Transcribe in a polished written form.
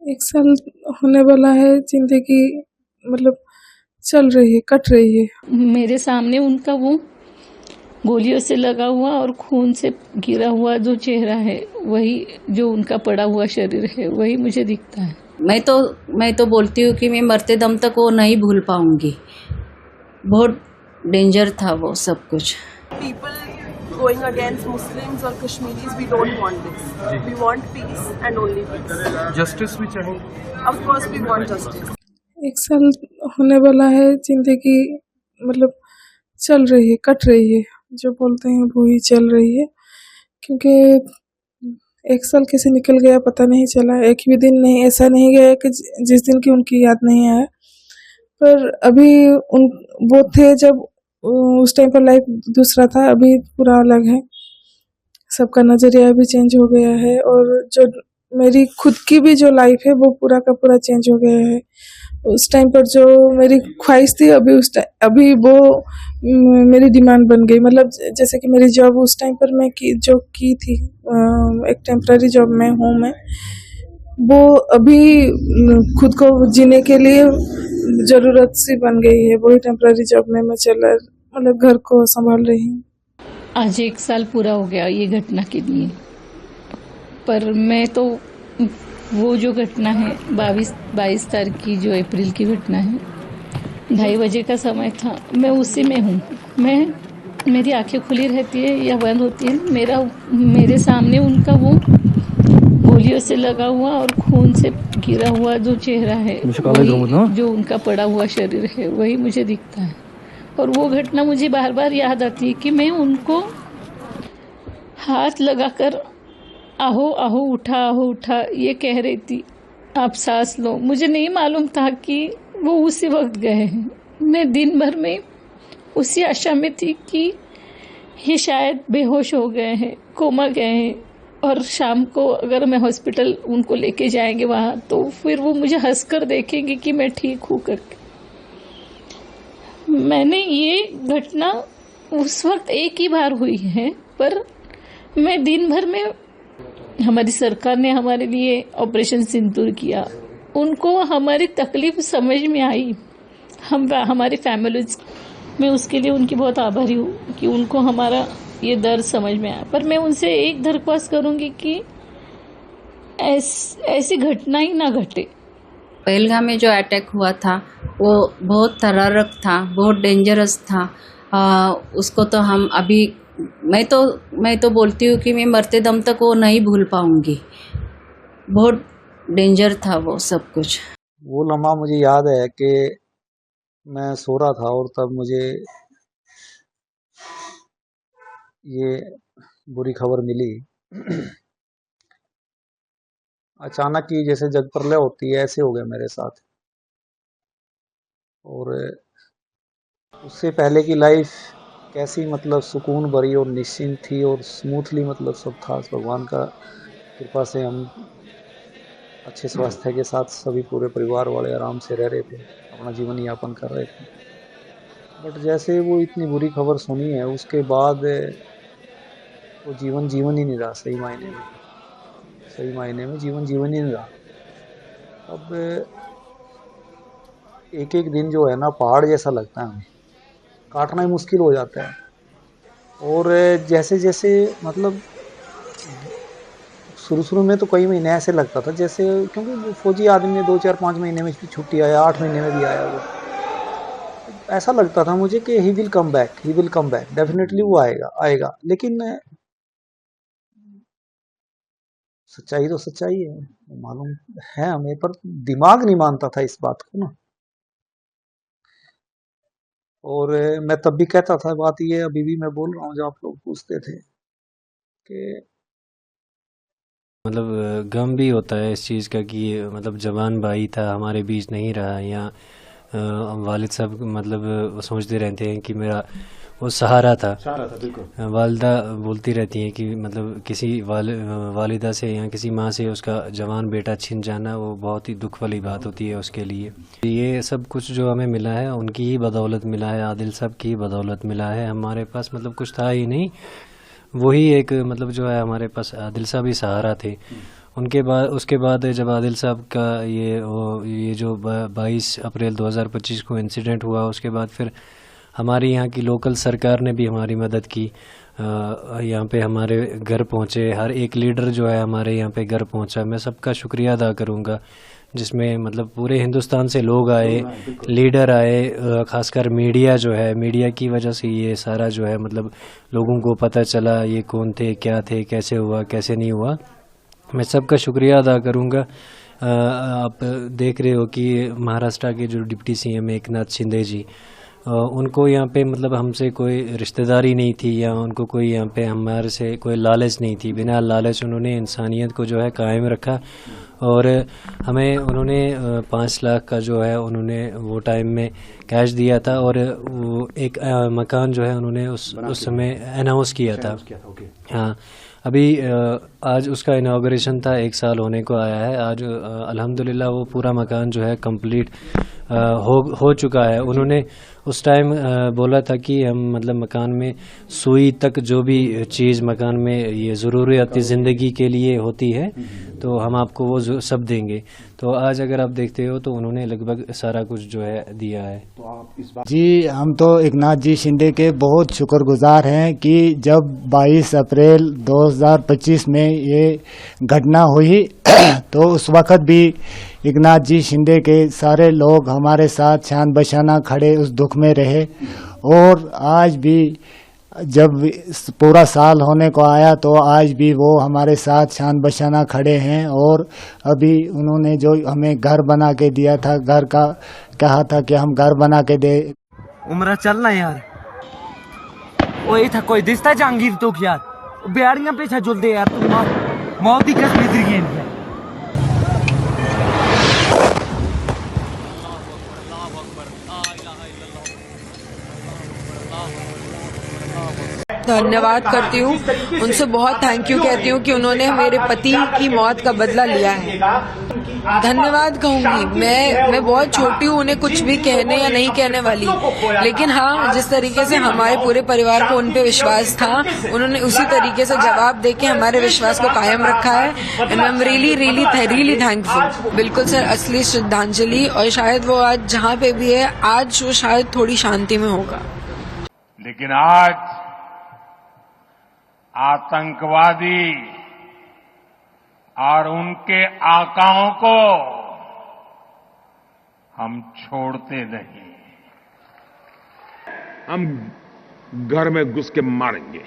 एक साल होने वाला है। जिंदगी मतलब चल रही है, कट रही है। मेरे सामने उनका वो गोलियों से लगा हुआ और खून से घिरा हुआ जो चेहरा है, वही जो उनका पड़ा हुआ शरीर है, वही मुझे दिखता है। मैं तो बोलती हूँ कि मैं मरते दम तक वो नहीं भूल पाऊंगी। बहुत डेंजर था वो सब कुछ। People going against Muslims or Kashmiris, we don't want this. We want peace and only peace. Justice भी चाहिए। Of course, we want justice. एक साल होने वाला है। जिंदगी मतलब चल रही है, कट रही है। जो बोलते हैं वो ही चल रही है, क्योंकि एक साल कैसे निकल गया पता नहीं चला। एक भी दिन नहीं ऐसा नहीं गया कि जिस दिन की उनकी याद नहीं आया। पर अभी उन वो थे जब उस टाइम पर लाइफ दूसरा था, अभी पूरा अलग है। सबका नजरिया भी चेंज हो गया है, और जो मेरी खुद की भी जो लाइफ है वो पूरा का पूरा चेंज हो गया है। उस टाइम पर जो मेरी ख्वाहिश थी, अभी वो मेरी डिमांड बन गई। मतलब जैसे कि मेरी जॉब उस टाइम पर मैं जो की थी, एक टेम्पररी जॉब में हूँ मैं, वो अभी खुद को जीने के लिए जरूरत सी बन गई है। वही टेम्पररी जॉब में मैं मतलब घर को संभाल रही हूँ। आज 1 साल पूरा हो गया ये घटना के लिए, पर मैं तो वो जो घटना है 22 तारीख की, जो अप्रैल की घटना है, 2:30 बजे का समय था, मैं उसी में हूँ। मेरी आंखें खुली रहती है या बंद होती है, मेरे सामने उनका वो गोलियों से लगा हुआ और खून से घिरा हुआ जो चेहरा है, वही जो उनका पड़ा हुआ शरीर है, वही मुझे दिखता है। और वो घटना मुझे बार बार याद आती है कि मैं उनको हाथ लगाकर आहो आहो उठा ये कह रही थी, आप सांस लो। मुझे नहीं मालूम था कि वो उसी वक्त गए हैं। मैं दिन भर में उसी आशा में थी कि ये शायद बेहोश हो गए हैं, कोमा गए हैं, और शाम को अगर मैं हॉस्पिटल उनको लेके जाएंगे वहाँ, तो फिर वो मुझे हंसकर देखेंगे कि मैं ठीक हूँ करके। मैंने ये घटना उस वक्त एक ही बार हुई है, पर मैं दिन भर में, हमारी सरकार ने हमारे लिए ऑपरेशन सिंदूर किया, उनको हमारी तकलीफ समझ में आई, हमारी फैमिली, मैं उसके लिए उनकी बहुत आभारी हूँ कि उनको हमारा ये दर्द समझ में आया। पर मैं उनसे एक दरख्वास्त करूंगी कि ऐसी घटना ही ना घटे। पहलगाम में जो अटैक हुआ था वो बहुत थरारक था, बहुत डेंजरस था। उसको तो हम अभी, मैं तो बोलती हूँ कि मैं मरते दम तक वो नहीं भूल पाऊंगी। बहुत डेंजर था वो सब कुछ। वो लम्हा मुझे याद है कि मैं सो रहा था और तब मुझे ये बुरी खबर मिली। अचानक ही जैसे जग प्रलय होती है, ऐसे हो गया मेरे साथ। और उससे पहले की लाइफ कैसी मतलब सुकून भरी और निश्चिंत थी और स्मूथली मतलब सब था। भगवान का कृपा से हम अच्छे स्वास्थ्य के साथ सभी पूरे परिवार वाले आराम से रह रहे थे, अपना जीवन यापन कर रहे थे। बट जैसे वो इतनी बुरी खबर सुनी है, उसके बाद वो जीवन ही नहीं रहा। सही मायने में जीवन ही नहीं रहा। अब एक एक दिन जो है ना, पहाड़ जैसा लगता है, हमें काटना ही मुश्किल हो जाता है। और जैसे जैसे मतलब शुरू में तो कई महीने ऐसे लगता था जैसे, क्योंकि फौजी आदमी ने 2 4 5 महीने में छुट्टी आया, 8 महीने में भी आया। वो ऐसा लगता था मुझे कि he will come back definitely वो आएगा। लेकिन सच्चाई तो सच्चाई है, मालूम है हमें, पर दिमाग नहीं मानता था इस बात को ना। और मैं तब भी कहता था, बात ये अभी भी मैं बोल रहा हूँ, जो आप लोग पूछते थे कि मतलब गम भी होता है इस चीज़ का कि मतलब जवान भाई था, हमारे बीच नहीं रहा, या वालिद साहब मतलब सोचते रहते हैं कि मेरा वो सहारा था। बिल्कुल। वालिदा बोलती रहती हैं कि मतलब किसी वालिदा से या किसी माँ से उसका जवान बेटा छिन जाना वो बहुत ही दुख वाली बात होती है उसके लिए। ये सब कुछ जो हमें मिला है उनकी ही बदौलत मिला है, आदिल साहब की ही बदौलत मिला है। हमारे पास मतलब कुछ था ही नहीं, वही एक मतलब जो है हमारे पास आदिल साहब ही सहारा थे। उसके बाद जब आदिल साहब का ये जो 22 अप्रैल 2025 को इंसिडेंट हुआ, उसके बाद फिर हमारी यहाँ की लोकल सरकार ने भी हमारी मदद की। यहाँ पे हमारे घर पहुँचे, हर एक लीडर जो है हमारे यहाँ पे घर पहुँचा। मैं सबका शुक्रिया अदा करूँगा, जिसमें मतलब पूरे हिंदुस्तान से लोग आए, लीडर आए, खासकर मीडिया जो है, मीडिया की वजह से ये सारा जो है मतलब लोगों को पता चला ये कौन थे, क्या थे, कैसे हुआ, कैसे नहीं हुआ। मैं सबका शुक्रिया अदा करूँगा। आप देख रहे हो कि महाराष्ट्र के जो डिप्टी सीएम एकनाथ शिंदे जी, उनको यहाँ पे मतलब हमसे कोई रिश्तेदारी नहीं थी, या उनको कोई यहाँ पे हमारे से कोई लालच नहीं थी। बिना लालच उन्होंने इंसानियत को जो है कायम रखा, और हमें उन्होंने 5 लाख का जो है उन्होंने वो टाइम में कैश दिया था, और वो एक मकान जो है उन्होंने उस समय अनाउंस किया था। हाँ, अभी आज उसका इनाग्रेशन था, 1 साल होने को आया है। आज अल्हम्दुलिल्लाह वो पूरा मकान जो है कंप्लीट हो चुका है। उन्होंने उस टाइम बोला था कि हम मतलब मकान में सुई तक जो भी चीज़ मकान में ये ज़रूरियाती ज़िंदगी के लिए होती है, तो हम आपको वो सब देंगे। तो आज अगर आप देखते हो तो उन्होंने लगभग सारा कुछ जो है दिया है। जी, हम तो एकनाथ जी शिंदे के बहुत शुक्रगुजार हैं कि जब 22 अप्रैल 2025 में ये घटना हुई तो उस वक़्त भी एकनाथ जी शिंदे के सारे लोग हमारे साथ शान बशाना खड़े उस दुख में रहे। और आज भी जब पूरा साल होने को आया तो आज भी वो हमारे साथ शान बशाना खड़े हैं। और अभी उन्होंने जो हमें घर बना के दिया था, घर का कहा था कि हम घर बना के दे। उम्र चलना यार, वही था कोई दिसता जहांगीर तो यार बिहारियां पीछा जुलते यार, तुम मौत की कसम है। धन्यवाद करती हूँ, उनसे बहुत थैंक यू कहती हूँ कि उन्होंने मेरे पति की मौत का बदला लिया है। धन्यवाद कहूँगी। मैं बहुत छोटी हूँ, उन्हें कुछ भी कहने या नहीं कहने वाली, लेकिन हाँ, जिस तरीके से हमारे पूरे परिवार को उन पे विश्वास था, उन्होंने उसी तरीके से जवाब देके हमारे विश्वास को कायम रखा है। And I am really thankful. बिल्कुल सर, असली श्रद्धांजलि। और शायद वो आज जहाँ पे भी है, आज वो शायद थोड़ी शांति में होगा। लेकिन आज आतंकवादी और उनके आकाओं को हम छोड़ते नहीं, हम घर में घुस के मारेंगे।